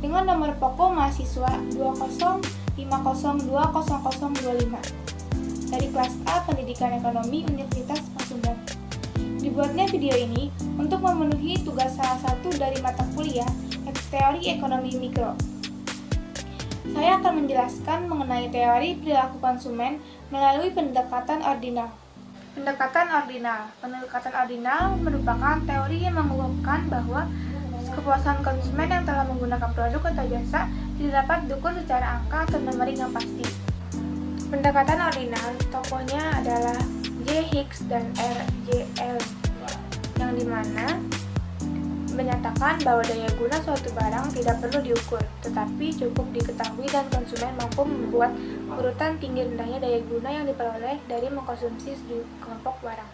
dengan nomor pokok mahasiswa 205020025 dari kelas A Pendidikan Ekonomi Universitas Pasundan. Dibuatnya video ini untuk memenuhi tugas salah satu dari mata kuliah Teori Ekonomi Mikro. Saya akan menjelaskan mengenai teori perilaku konsumen melalui pendekatan ordinal. Pendekatan ordinal merupakan teori yang mengungkapkan bahwa kepuasan konsumen yang telah menggunakan produk atau jasa tidak dapat diukur secara angka atau numerik yang pasti. Pendekatan ordinal tokohnya adalah J. Hicks dan R. J. Allen, yang dimana menyatakan bahwa daya guna suatu barang tidak perlu diukur, tetapi cukup diketahui dan konsumen mampu membuat urutan tinggi rendahnya daya guna yang diperoleh dari mengkonsumsi kelompok barang.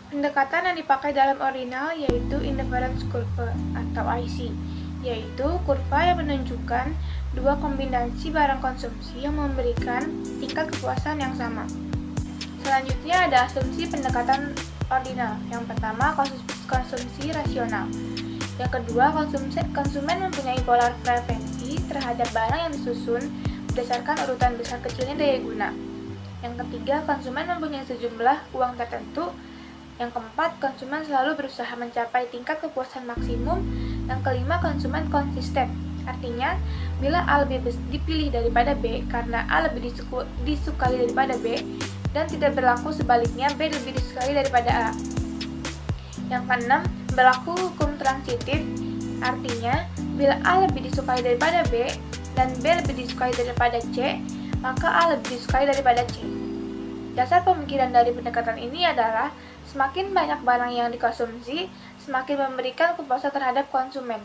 Pendekatan yang dipakai dalam ordinal yaitu inference curve atau IC, yaitu kurva yang menunjukkan dua kombinasi barang konsumsi yang memberikan tingkat kepuasan yang sama. Selanjutnya ada asumsi pendekatan ordinal. Yang pertama, konsumsi rasional. Yang kedua, konsumen mempunyai polar preferensi terhadap barang yang disusun berdasarkan urutan besar kecilnya daya guna. Yang ketiga, konsumen mempunyai sejumlah uang tertentu. Yang keempat, konsumen selalu berusaha mencapai tingkat kepuasan maksimum. Yang kelima, konsumen konsisten. Artinya, bila A lebih dipilih daripada B karena A lebih disukai daripada B, dan tidak berlaku sebaliknya B lebih disukai daripada A. Yang keenam, berlaku hukum transitif, artinya bila A lebih disukai daripada B dan B lebih disukai daripada C, maka A lebih disukai daripada C. Dasar pemikiran dari pendekatan ini adalah semakin banyak barang yang dikonsumsi, semakin memberikan kepuasan terhadap konsumen.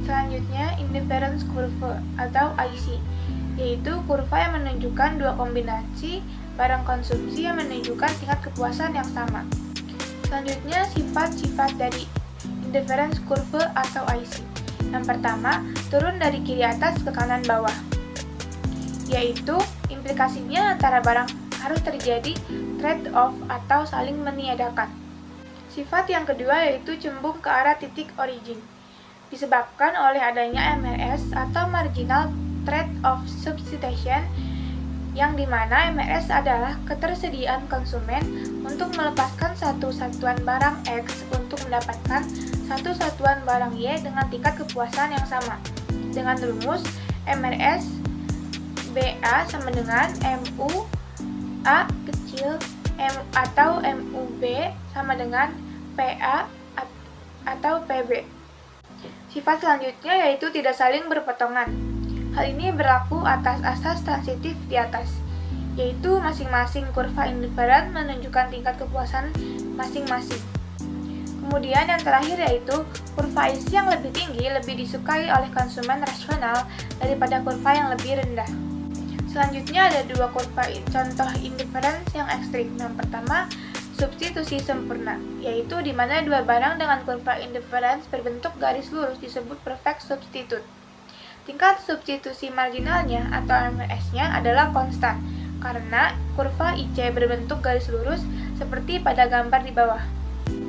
Selanjutnya, indifference curve atau IC, yaitu kurva yang menunjukkan dua kombinasi barang konsumsi yang menunjukkan tingkat kepuasan yang sama. Selanjutnya, sifat-sifat dari indifference curve atau IC. Yang pertama, turun dari kiri atas ke kanan bawah, yaitu implikasinya antara barang harus terjadi trade-off atau saling meniadakan. Sifat yang kedua yaitu cembung ke arah titik origin, disebabkan oleh adanya MRS atau marginal trade-off substitution, yang dimana MRS adalah ketersediaan konsumen untuk melepaskan satu satuan barang X untuk mendapatkan satu satuan barang Y dengan tingkat kepuasan yang sama. Dengan rumus MRS BA sama dengan MU A kecil M atau MUB sama dengan PA atau PB. Sifat selanjutnya yaitu tidak saling berpotongan. Hal ini berlaku atas asas transitif di atas, yaitu masing-masing kurva indifferent menunjukkan tingkat kepuasan masing-masing. Kemudian yang terakhir yaitu kurva IC yang lebih tinggi lebih disukai oleh konsumen rasional daripada kurva yang lebih rendah. Selanjutnya ada dua kurva contoh indifference yang ekstrim. Yang pertama, substitusi sempurna, yaitu di mana dua barang dengan kurva indifference berbentuk garis lurus disebut perfect substitute. Tingkat substitusi marginalnya atau MRS-nya adalah konstan, karena kurva IC berbentuk garis lurus seperti pada gambar di bawah.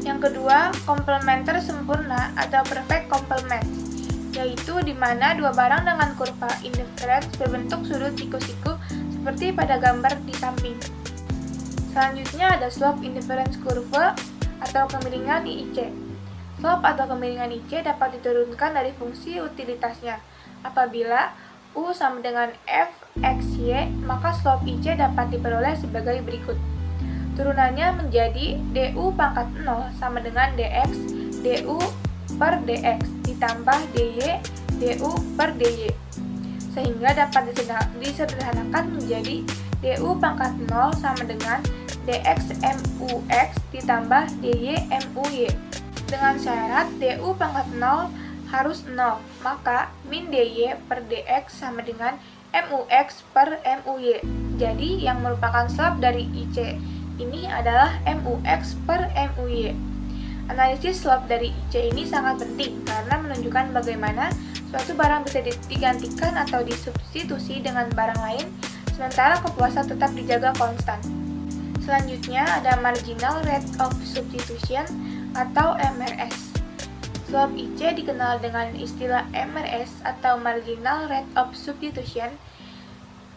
Yang kedua, komplementer sempurna atau perfect complement, yaitu di mana dua barang dengan kurva indifference berbentuk sudut siku-siku seperti pada gambar di samping. Selanjutnya ada slope indifference curve atau kemiringan IC. Slope atau kemiringan IC dapat diturunkan dari fungsi utilitasnya. Apabila U sama dengan Fxy, maka slope IC dapat diperoleh sebagai berikut. Turunannya menjadi du pangkat 0 sama dengan dx du per dx ditambah dy du per dy, sehingga dapat disederhanakan menjadi du pangkat 0 sama dengan dx mux ditambah dy muy. Dengan syarat du pangkat 0 harus 0, maka min dy per dx sama dengan mux per muy. Jadi yang merupakan slope dari IC ini adalah mux per muy. Analisis slope dari IC ini sangat penting karena menunjukkan bagaimana suatu barang bisa digantikan atau disubstitusi dengan barang lain, sementara kepuasan tetap dijaga konstan. Selanjutnya ada marginal rate of substitution atau MRS. Slope IC dikenal dengan istilah MRS atau Marginal Rate of Substitution,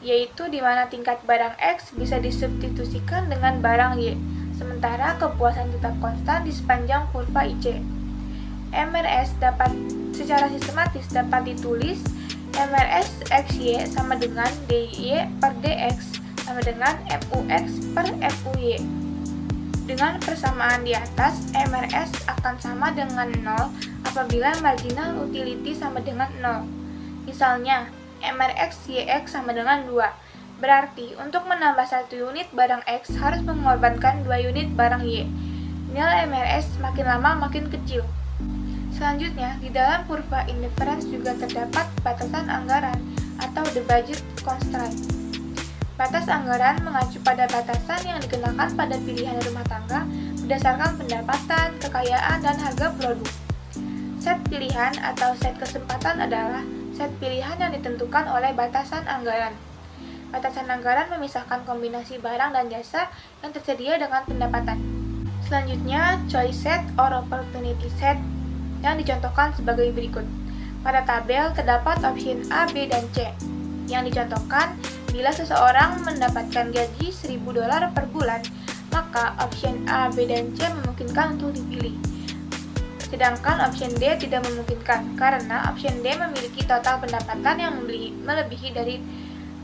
yaitu di mana tingkat barang X bisa disubstitusikan dengan barang Y, sementara kepuasan tetap konstan di sepanjang kurva IC. MRS secara sistematis dapat ditulis MRS XY sama dengan DY per DX sama dengan MUX per MUY. Dengan persamaan di atas, MRS akan sama dengan 0 apabila marginal utility sama dengan 0. Misalnya, MRX YX sama dengan 2. Berarti, untuk menambah 1 unit barang X harus mengorbankan 2 unit barang Y. Nilai MRS makin lama makin kecil. Selanjutnya, di dalam kurva indifference juga terdapat batasan anggaran atau the budget constraint. Batas anggaran mengacu pada batasan yang dikenakan pada pilihan rumah tangga berdasarkan pendapatan, kekayaan, dan harga produk. Set pilihan atau set kesempatan adalah set pilihan yang ditentukan oleh batasan anggaran. Batasan anggaran memisahkan kombinasi barang dan jasa yang tersedia dengan pendapatan. Selanjutnya, choice set or opportunity set yang dicontohkan sebagai berikut. Pada tabel terdapat option A, B, dan C. Yang dicontohkan, bila seseorang mendapatkan gaji $1.000 per bulan, maka option A, B, dan C memungkinkan untuk dipilih. Sedangkan option D tidak memungkinkan, karena option D memiliki total pendapatan yang melebihi dari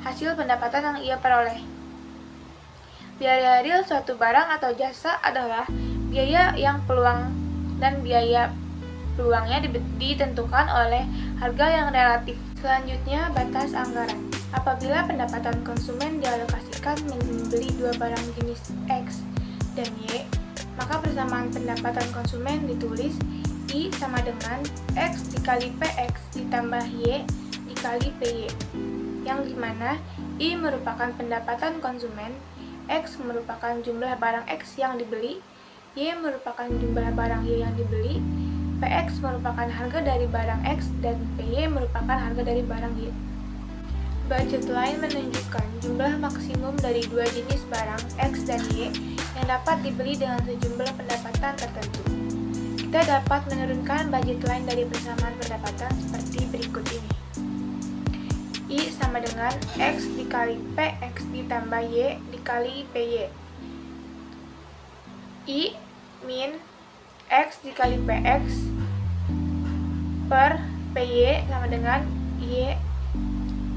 hasil pendapatan yang ia peroleh. Biaya real suatu barang atau jasa adalah biaya yang peluang dan biaya peluangnya ditentukan oleh harga yang relatif. Selanjutnya, batas anggaran. Apabila pendapatan konsumen dialokasikan membeli 2 barang jenis X dan Y, maka persamaan pendapatan konsumen ditulis I sama dengan X dikali PX ditambah Y dikali PY, yang dimana I merupakan pendapatan konsumen, X merupakan jumlah barang X yang dibeli, Y merupakan jumlah barang Y yang dibeli, PX merupakan harga dari barang X, dan PY merupakan harga dari barang Y. Budget line menunjukkan jumlah maksimum dari 2 jenis barang X dan Y yang dapat dibeli dengan sejumlah pendapatan tertentu. Kita dapat menurunkan budget line dari persamaan pendapatan seperti berikut ini. I sama dengan X dikali PX ditambah Y dikali PY. I min X dikali PX per PY sama dengan Y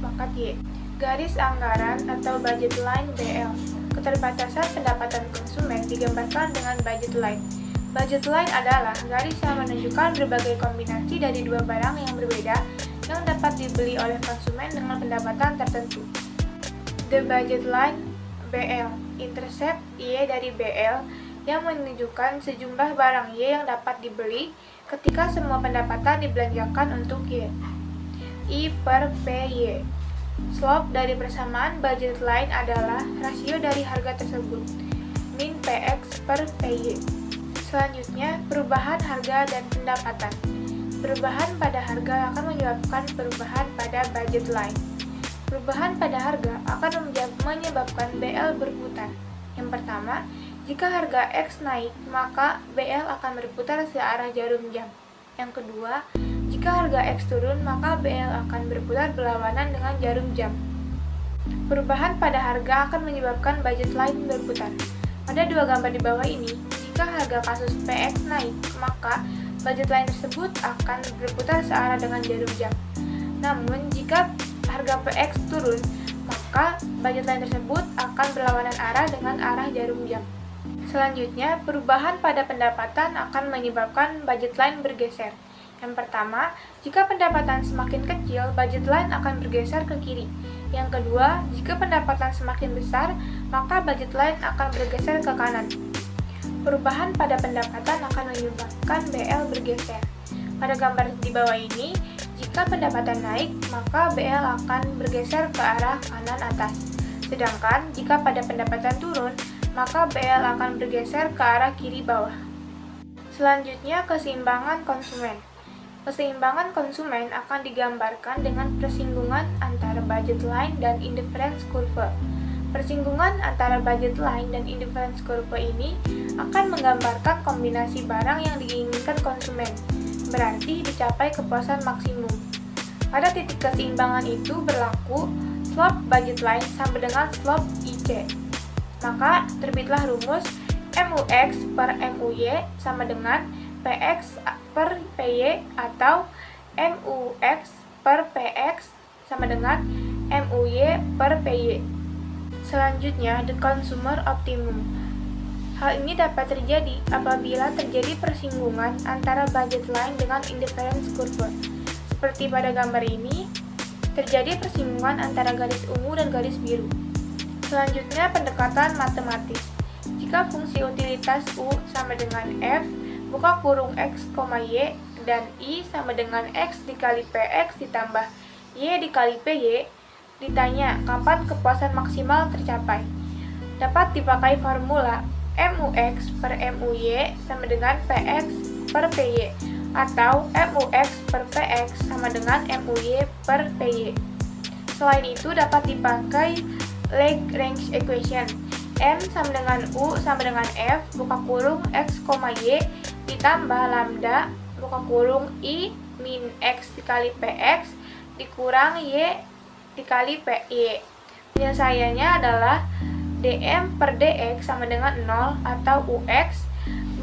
pangkat Y. Garis anggaran atau budget line BL. Keterbatasan pendapatan konsumen digambarkan dengan budget line. Budget line adalah garis yang menunjukkan berbagai kombinasi dari 2 barang yang berbeda yang dapat dibeli oleh konsumen dengan pendapatan tertentu. The budget line BL intercept Y dari BL yang menunjukkan sejumlah barang Y yang dapat dibeli ketika semua pendapatan dibelanjakan untuk Y. I per PY. Slope dari persamaan budget line adalah rasio dari harga tersebut, min PX per PY. Selanjutnya, perubahan harga dan pendapatan. Perubahan pada harga akan menyebabkan perubahan pada budget line. Perubahan pada harga akan menyebabkan BL berputar. Yang pertama, jika harga X naik, maka BL akan berputar searah jarum jam. Yang kedua, jika harga X turun, maka BL akan berputar berlawanan dengan jarum jam. Perubahan pada harga akan menyebabkan budget line berputar. Pada 2 gambar di bawah ini, jika harga kasus PX naik, maka budget line tersebut akan berputar searah dengan jarum jam. Namun, jika harga PX turun, maka budget line tersebut akan berlawanan arah dengan arah jarum jam. Selanjutnya, perubahan pada pendapatan akan menyebabkan budget line bergeser. Yang pertama, jika pendapatan semakin kecil, budget line akan bergeser ke kiri. Yang kedua, jika pendapatan semakin besar, maka budget line akan bergeser ke kanan. Perubahan pada pendapatan akan menyebabkan BL bergeser. Pada gambar di bawah ini, jika pendapatan naik, maka BL akan bergeser ke arah kanan atas. Sedangkan jika pada pendapatan turun, maka BL akan bergeser ke arah kiri bawah. Selanjutnya, keseimbangan konsumen. Keseimbangan konsumen akan digambarkan dengan persinggungan antara budget line dan indifference curve. Persinggungan antara budget line dan indifference curve ini akan menggambarkan kombinasi barang yang diinginkan konsumen. berarti dicapai kepuasan maksimum. Pada titik keseimbangan itu berlaku slope budget line sama dengan slope IC. Maka terbitlah rumus MUX per MUY sama dengan PX per PY atau MUX per PX sama dengan MUY per PY. Selanjutnya, the consumer optimum. Hal ini dapat terjadi apabila terjadi persinggungan antara budget line dengan indifference curve. Seperti pada gambar ini, terjadi persinggungan antara garis ungu dan garis biru. Selanjutnya, pendekatan matematis. Jika fungsi utilitas U sama dengan F, buka kurung X, Y, dan I sama dengan X dikali PX ditambah Y dikali PY, ditanya kapan kepuasan maksimal tercapai. Dapat dipakai formula MUX per MUY sama dengan PX per PY atau MUX per PX sama dengan MUY per PY. Selain itu dapat dipakai Lagrange equation M sama dengan U sama dengan F buka kurung X, Y ditambah lambda buka kurung I min X dikali PX dikurang Y dikali PY. Penyelesaiannya adalah dm per dx sama dengan 0 atau ux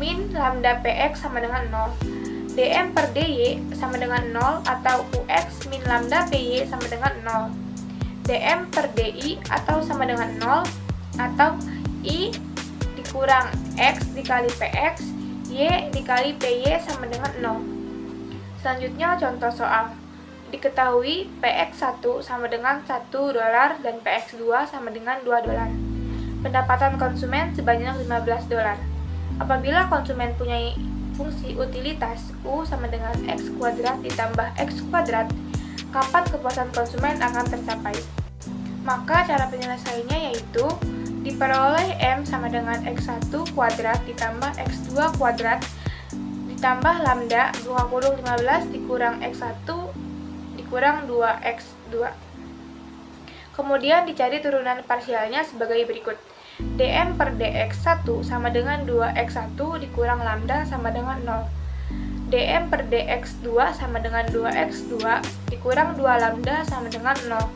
min lambda px sama dengan 0. dm per dy sama dengan 0 atau ux min lambda py sama dengan 0. dm per di atau sama dengan 0 atau i dikurang x dikali px y dikali py sama dengan 0. Selanjutnya contoh soal. Diketahui PX1 sama dengan $1 dan PX2 sama dengan $2. Pendapatan konsumen sebanyak $15. Apabila konsumen punya fungsi utilitas U sama dengan X kuadrat ditambah X kuadrat, kapan kepuasan konsumen akan tercapai? Maka cara penyelesaiannya yaitu diperoleh M sama dengan X1 kuadrat ditambah X2 kuadrat ditambah lambda buka kurung 15 dikurang X1 dikurang 2x2. Kemudian dicari turunan parsialnya sebagai berikut. dm per dx1 sama dengan 2x1 dikurang lambda sama dengan 0. dm per dx2 sama dengan 2x2 dikurang 2 lambda sama dengan 0.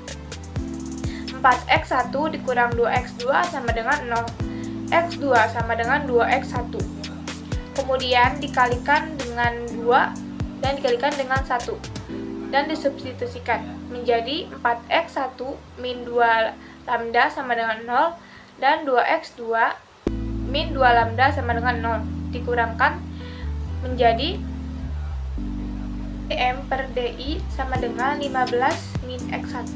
4x1 dikurang 2x2 sama dengan 0. x2 sama dengan 2x1. Kemudian dikalikan dengan 2 dan dikalikan dengan 1. Dan disubstitusikan menjadi 4x1 min 2 lambda sama dengan 0 dan 2x2 min 2 lambda sama dengan 0 dikurangkan menjadi dm per di sama dengan 15 min x1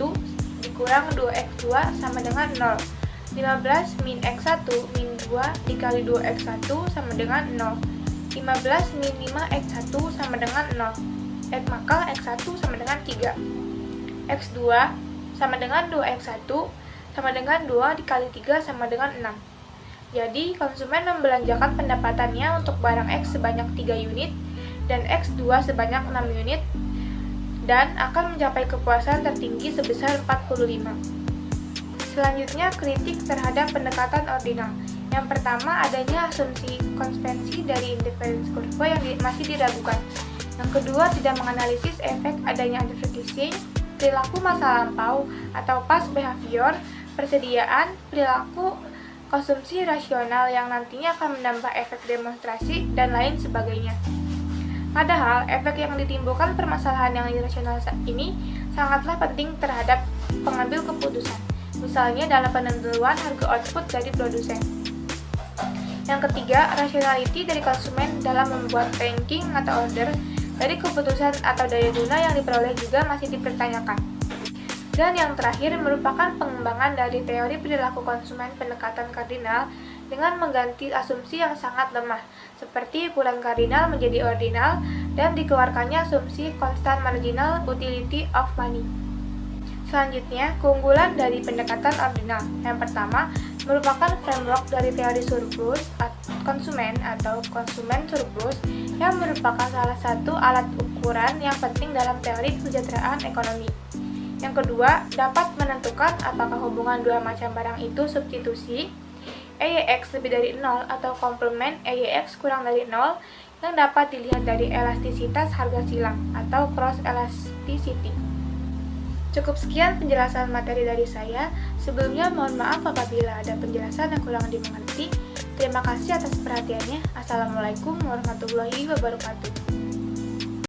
dikurang 2x2 sama dengan 0. 15 min x1 min 2 dikali 2x1 sama dengan 0. 15 min 5x1 sama dengan 0. Maka X1 sama dengan 3. X2 sama dengan 2X1 sama dengan 2 dikali 3 sama dengan 6. Jadi, konsumen membelanjakan pendapatannya untuk barang X sebanyak 3 unit dan X2 sebanyak 6 unit dan akan mencapai kepuasan tertinggi sebesar 45. Selanjutnya, kritik terhadap pendekatan ordinal. Yang pertama, adanya asumsi konvensi dari indifference curve yang masih diragukan. Yang kedua, tidak menganalisis efek adanya advertising, perilaku masa lampau atau past behavior, persediaan, perilaku konsumsi rasional yang nantinya akan menambah efek demonstrasi, dan lain sebagainya. Padahal, efek yang ditimbulkan permasalahan yang irasional ini sangatlah penting terhadap pengambil keputusan, misalnya dalam penentuan harga output dari produsen. Yang ketiga, rationality dari konsumen dalam membuat ranking atau order dari keputusan atau daya guna yang diperoleh juga masih dipertanyakan. Dan yang terakhir merupakan pengembangan dari teori perilaku konsumen pendekatan kardinal dengan mengganti asumsi yang sangat lemah, seperti ukuran kardinal menjadi ordinal dan dikeluarkannya asumsi constant marginal utility of money. Selanjutnya, keunggulan dari pendekatan ordinal. Yang pertama, merupakan framework dari teori surplus konsumen atau konsumen surplus yang merupakan salah satu alat ukuran yang penting dalam teori kesejahteraan ekonomi. Yang kedua, dapat menentukan apakah hubungan dua macam barang itu substitusi EYX lebih dari 0 atau komplement EYX kurang dari 0 yang dapat dilihat dari elastisitas harga silang atau cross elasticity. Cukup sekian penjelasan materi dari saya. Sebelumnya mohon maaf apabila ada penjelasan yang kurang dimengerti. Terima kasih atas perhatiannya. Assalamualaikum warahmatullahi wabarakatuh.